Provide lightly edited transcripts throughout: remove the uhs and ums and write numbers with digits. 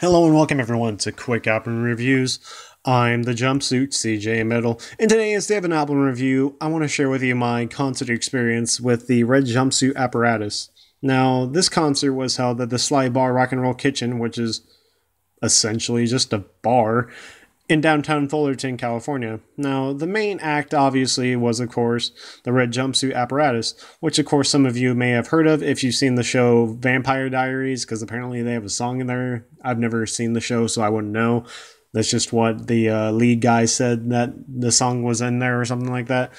Hello and welcome everyone to Quick Album Reviews. I'm the Jumpsuit CJ Middle, and today instead of an album review, I want to share with you my concert experience with the Red Jumpsuit Apparatus. Now, this concert was held at the Sly Bar Rock and Roll Kitchen, which is essentially just a bar, in downtown Fullerton, California. Now, the main act obviously was, of course, the Red Jumpsuit Apparatus, which, of course, some of you may have heard of if you've seen the show Vampire Diaries, because apparently they have a song in there. I've never seen the show, so I wouldn't know. That's just what the lead guy said, that the song was in there or something like that.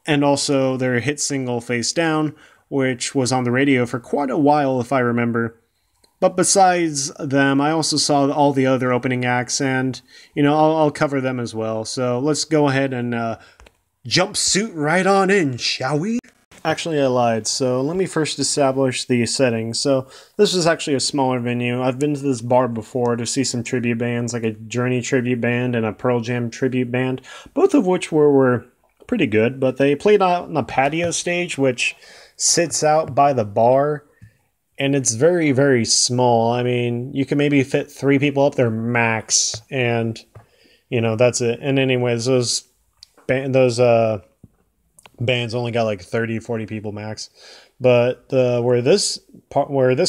And also their hit single, Face Down, which was on the radio for quite a while, if I remember. But besides them, I also saw all the other opening acts, and, I'll cover them as well. So let's go ahead and jumpsuit right on in, shall we? Actually, I lied. So let me first establish the setting. So this is actually a smaller venue. I've been to this bar before to see some tribute bands, like a Journey tribute band and a Pearl Jam tribute band, both of which were pretty good. But they played on the patio stage, which sits out by the bar. And it's very, very small. I mean, you can maybe fit 3 people up there max. And, that's it. And anyways, those bands only got like 30, 40 people max. But where this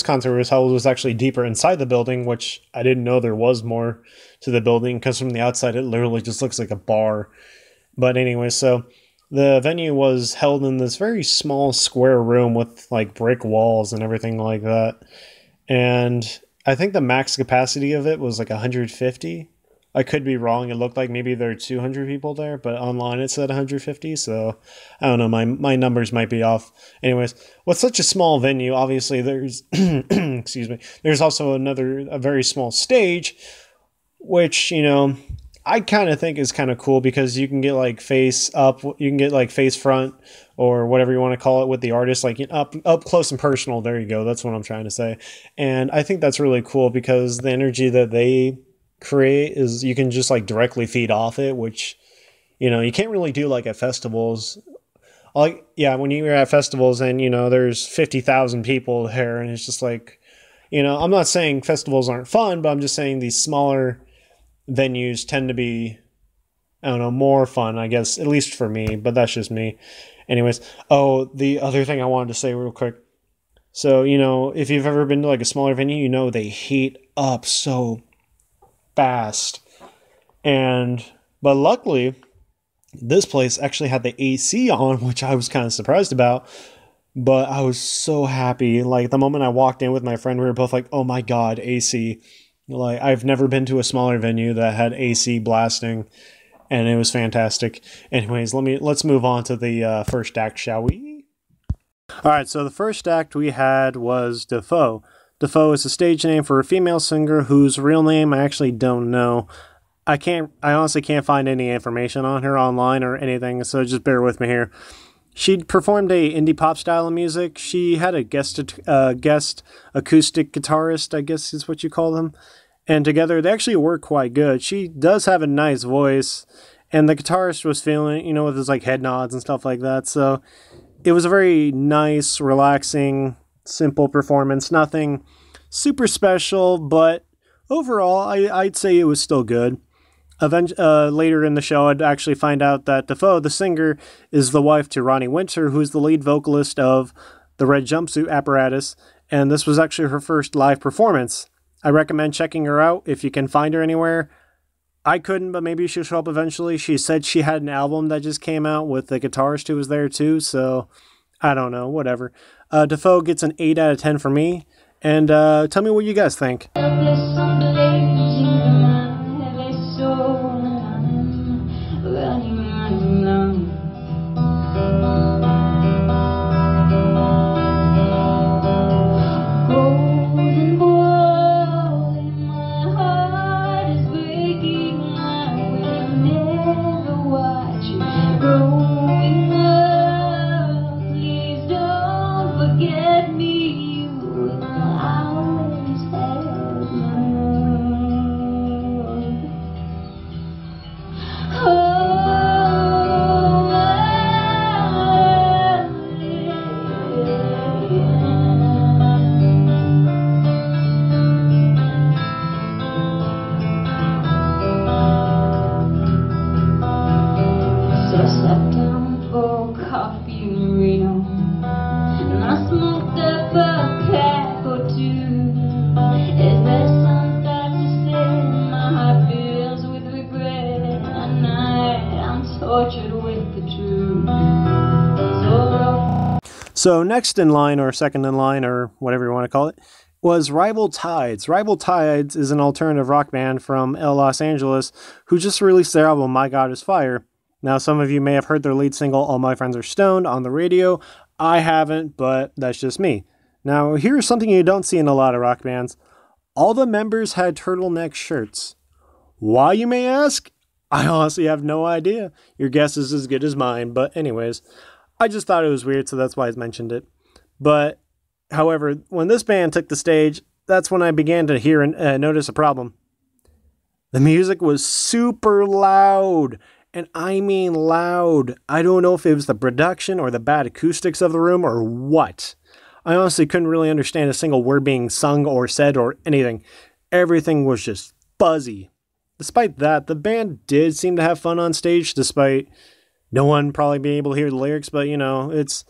concert was held was actually deeper inside the building, which I didn't know there was more to the building, because from the outside it literally just looks like a bar. But anyway, so the venue was held in this very small square room with like brick walls and everything like that. And I think the max capacity of it was like 150. I could be wrong. It looked like maybe there are 200 people there, but online it said 150. So I don't know. My numbers might be off. Anyways, with such a small venue, obviously there's, excuse me, there's also a very small stage, which, I kind of think is kind of cool, because you can get like face up, you can get like face front, or whatever you want to call it, with the artist, like up close and personal. There you go. That's what I'm trying to say. And I think that's really cool, because the energy that they create is, you can just like directly feed off it, which, you can't really do like at festivals. Like, yeah, when you're at festivals and, there's 50,000 people there, and it's just like, I'm not saying festivals aren't fun, but I'm just saying these smaller venues tend to be, I don't know, more fun, I guess, at least for me, but that's just me. Anyways, the other thing I wanted to say real quick. So, if you've ever been to like a smaller venue, they heat up so fast. But luckily, this place actually had the AC on, which I was kind of surprised about. But I was so happy. Like, the moment I walked in with my friend, we were both like, oh my god, AC. Like, I've never been to a smaller venue that had AC blasting, and it was fantastic. Anyways, let's move on to the first act, shall we? Alright, so the first act we had was Dafoe. Dafoe is a stage name for a female singer whose real name I actually don't know. I honestly can't find any information on her online or anything, so just bear with me here. She performed a indie pop style of music. She had a guest acoustic guitarist, I guess is what you call them. And together they actually work quite good. She does have a nice voice, and the guitarist was feeling, with his like head nods and stuff like that. So it was a very nice, relaxing, simple performance. Nothing super special, but overall I'd say it was still good. Later in the show, I'd actually find out that Dafoe, the singer, is the wife to Ronnie Winter, who's the lead vocalist of the Red Jumpsuit Apparatus, and this was actually her first live performance. I recommend checking her out if you can find her anywhere. I couldn't, but maybe she'll show up eventually. She said she had an album that just came out with the guitarist who was there too, so I don't know, whatever. Dafoe gets an 8 out of 10 for me, and tell me what you guys think. Forget me, you will always have my So next in line, or second in line, or whatever you want to call it, was Rival Tides. Rival Tides is an alternative rock band from Los Angeles who just released their album My God Is Fire. Now, some of you may have heard their lead single All My Friends Are Stoned on the radio. I haven't, but that's just me. Now, here's something you don't see in a lot of rock bands. All the members had turtleneck shirts. Why, you may ask? I honestly have no idea. Your guess is as good as mine, but anyways, I just thought it was weird, so that's why I mentioned it. But, however, when this band took the stage, that's when I began to hear and notice a problem. The music was super loud, and I mean loud. I don't know if it was the production or the bad acoustics of the room or what. I honestly couldn't really understand a single word being sung or said or anything. Everything was just fuzzy. Despite that, the band did seem to have fun on stage, despite no one probably being able to hear the lyrics, but, you know, it's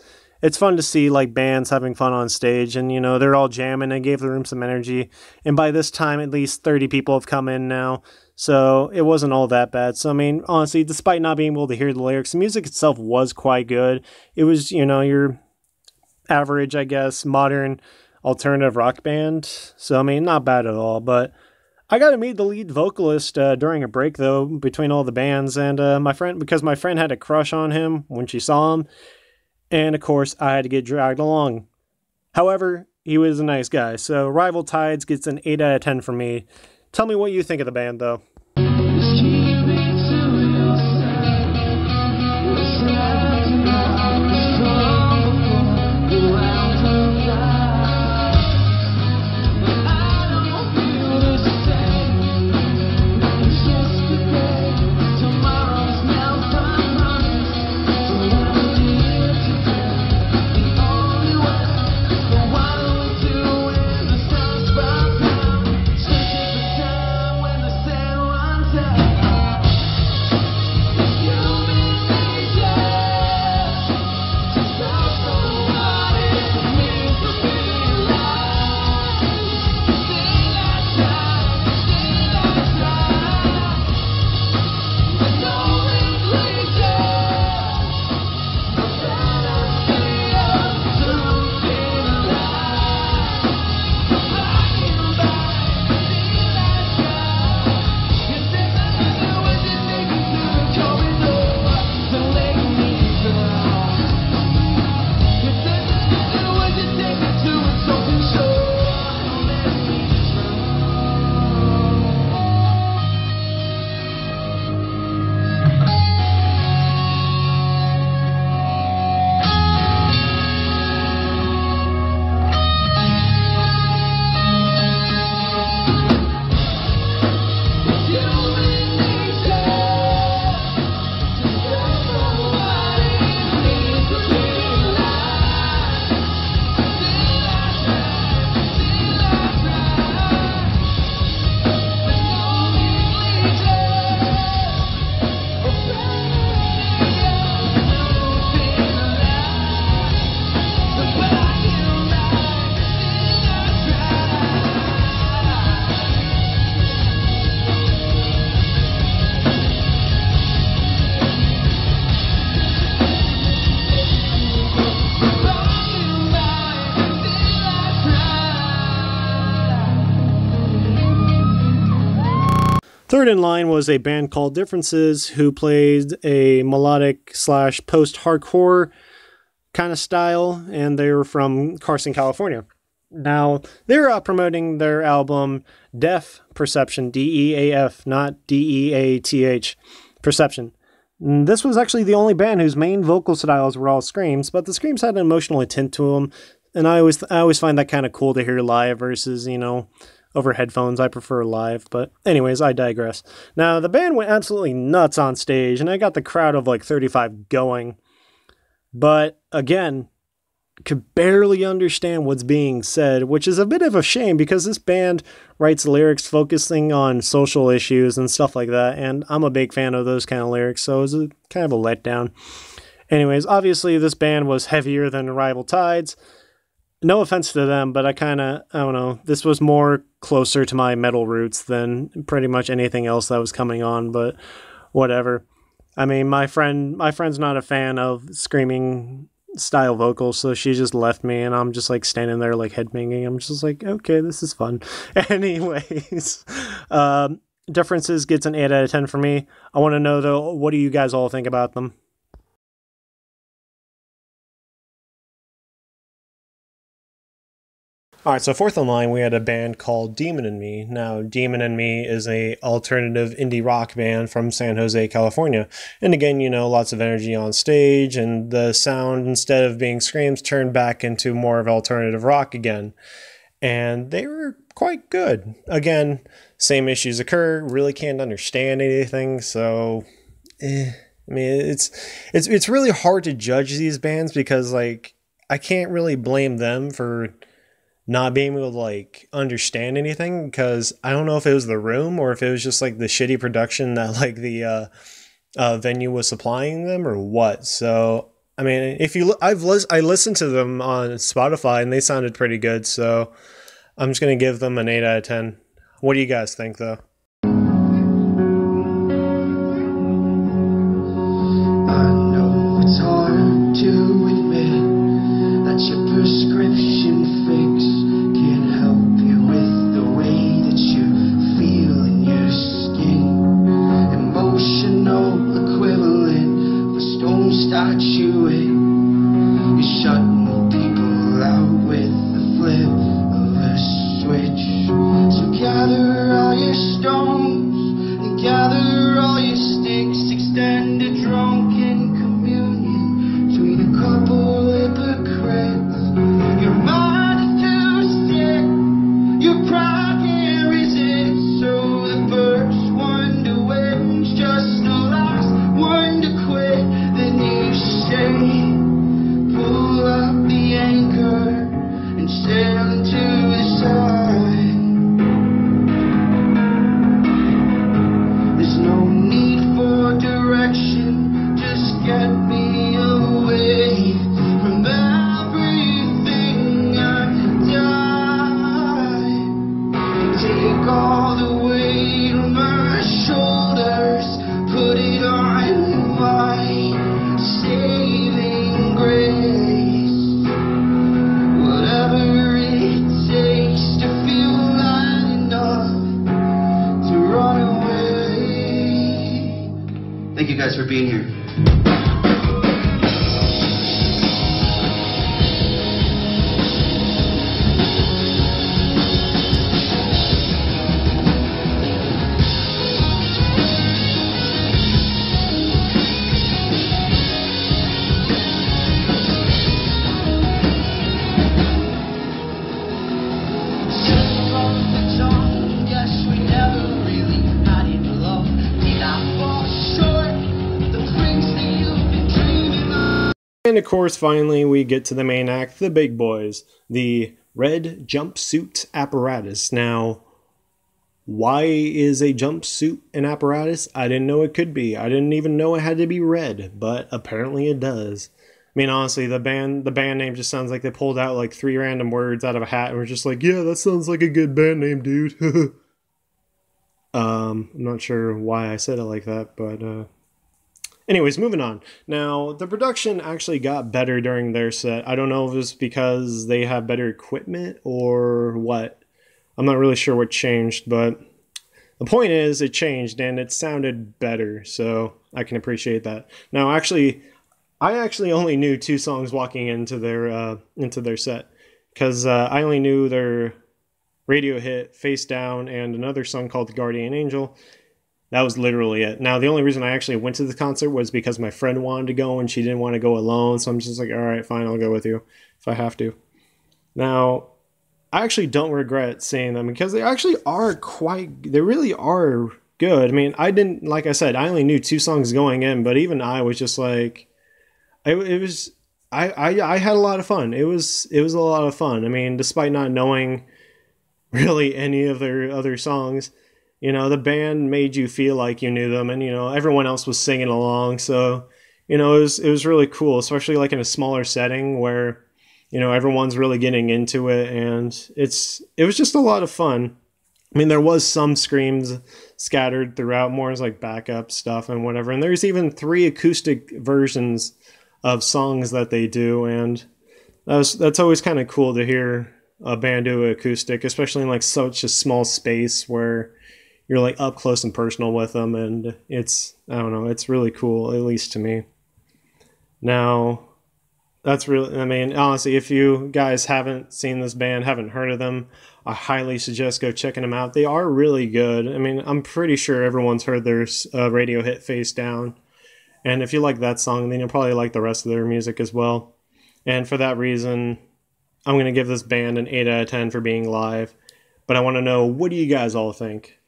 fun to see, like, bands having fun on stage, and, you know, they're all jamming and gave the room some energy, and by this time, at least 30 people have come in now, so it wasn't all that bad. So, I mean, honestly, despite not being able to hear the lyrics, the music itself was quite good. It was, you know, your average, I guess, modern alternative rock band, so, I mean, not bad at all, but I got to meet the lead vocalist during a break, though, between all the bands, and because my friend had a crush on him when she saw him, and of course, I had to get dragged along. However, he was a nice guy, so Rival Tides gets an 8 out of 10 from me. Tell me what you think of the band, though. Third in line was a band called Differences, who played a melodic / post-hardcore kind of style, and they were from Carson, California. Now, they were out promoting their album Deaf Perception, D-E-A-F, not D-E-A-T-H, Perception. And this was actually the only band whose main vocal styles were all screams, but the screams had an emotional tint to them, and I always find that kind of cool to hear live versus, you know, over headphones. I prefer live, but anyways, I digress. Now, the band went absolutely nuts on stage, and I got the crowd of like 35 going. But again, could barely understand what's being said, which is a bit of a shame because this band writes lyrics focusing on social issues and stuff like that, and I'm a big fan of those kind of lyrics, so it was kind of a letdown. Anyways, obviously this band was heavier than Rival Tides. No offense to them, but I don't know, this was more closer to my metal roots than pretty much anything else that was coming on, but whatever. I mean, my friend's not a fan of screaming style vocals, so she just left me, and I'm just like standing there like headbanging. I'm just like, okay, this is fun. Anyways, differences gets an 8 out of 10 for me. I want to know though, what do you guys all think about them? All right, so fourth in line, we had a band called Demon and Me. Now, Demon and Me is a alternative indie rock band from San Jose, California. And again, you know, lots of energy on stage, and the sound, instead of being screams, turned back into more of alternative rock again. And they were quite good. Again, same issues occur. Really can't understand anything, so I mean, it's really hard to judge these bands because like I can't really blame them for not being able to like understand anything, because I don't know if it was the room or if it was just like the shitty production that like the venue was supplying them or what. So I mean, if you I listened to them on Spotify and they sounded pretty good, so I'm just gonna give them an 8 out of 10. What do you guys think though? Thank you guys for being here. And of course, finally, we get to the main act, the big boys, the Red Jumpsuit Apparatus. Now, why is a jumpsuit an apparatus? I didn't know it could be. I didn't even know it had to be red, but apparently it does. I mean, honestly, the band name just sounds like they pulled out like 3 random words out of a hat and were just like, yeah, that sounds like a good band name, dude. I'm not sure why I said it like that, but anyways, moving on. Now, the production actually got better during their set. I don't know if it's because they have better equipment or what. I'm not really sure what changed, but the point is it changed and it sounded better, so I can appreciate that. Now, I actually only knew 2 songs walking into their set, because I only knew their radio hit Face Down and another song called The Guardian Angel. That was literally it. Now, the only reason I actually went to the concert was because my friend wanted to go and she didn't want to go alone. So I'm just like, all right, fine, I'll go with you if I have to. Now, I actually don't regret seeing them because they actually are they really are good. I mean, like I said, I only knew 2 songs going in, but even I was just like, I had a lot of fun. It was a lot of fun. I mean, despite not knowing really any of their other songs, you know, the band made you feel like you knew them, and, you know, everyone else was singing along. So, you know, it was really cool, especially like in a smaller setting where, you know, everyone's really getting into it, and it was just a lot of fun. I mean, there was some screams scattered throughout, more as like backup stuff and whatever. And there's even 3 acoustic versions of songs that they do, and that's always kind of cool to hear a band do acoustic, especially in like such a small space where you're like up close and personal with them, and it's, I don't know, it's really cool, at least to me. Now, that's really, I mean, honestly, if you guys haven't seen this band, haven't heard of them, I highly suggest go checking them out. They are really good. I mean, I'm pretty sure everyone's heard their radio hit Face Down. And if you like that song, then you'll probably like the rest of their music as well. And for that reason, I'm going to give this band an 8 out of 10 for being live. But I want to know, what do you guys all think?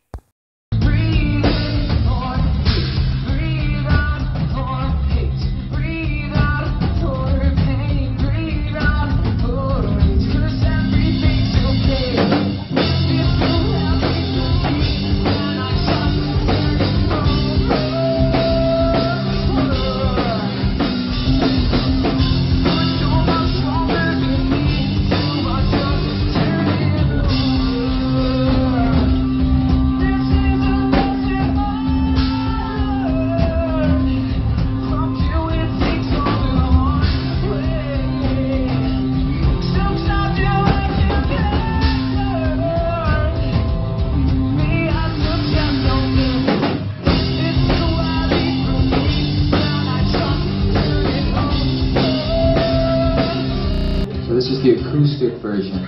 This is the acoustic version,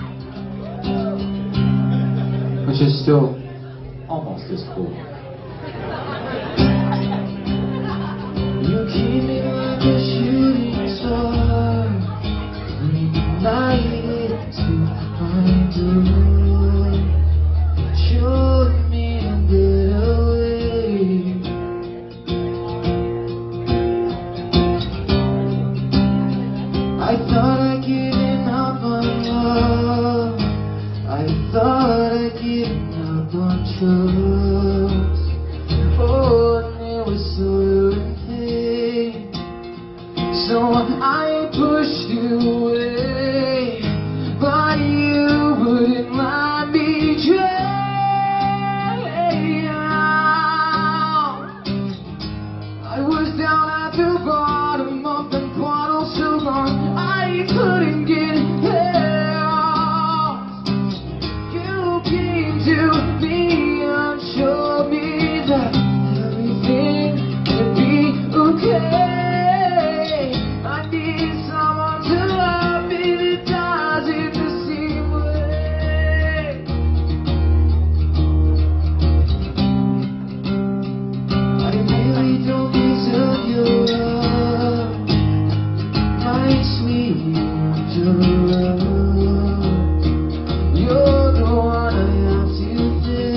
which is still almost as cool. You keep me like a shooting star, light to my door, showed me a better way. I thought I'd given up on love, I thought I'd given up on trust. Oh, and it was so pain, so I pushed you away, but you wouldn't let me drown. I was down at the bottom of the bottle so long I couldn't get help. You came to me and showed me that everything could be okay. I need someone to love me that does it the same way. I really don't deserve your love, my sweet angel. You're the one I have today.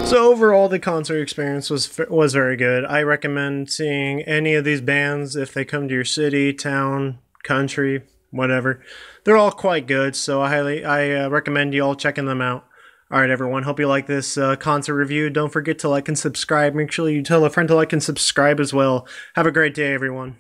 So overall, the concert experience was very good. I recommend seeing any of these bands if they come to your city, town, country, whatever. They're all quite good, so I recommend you all checking them out. All right, everyone. Hope you like this concert review. Don't forget to like and subscribe. Make sure you tell a friend to like and subscribe as well. Have a great day, everyone.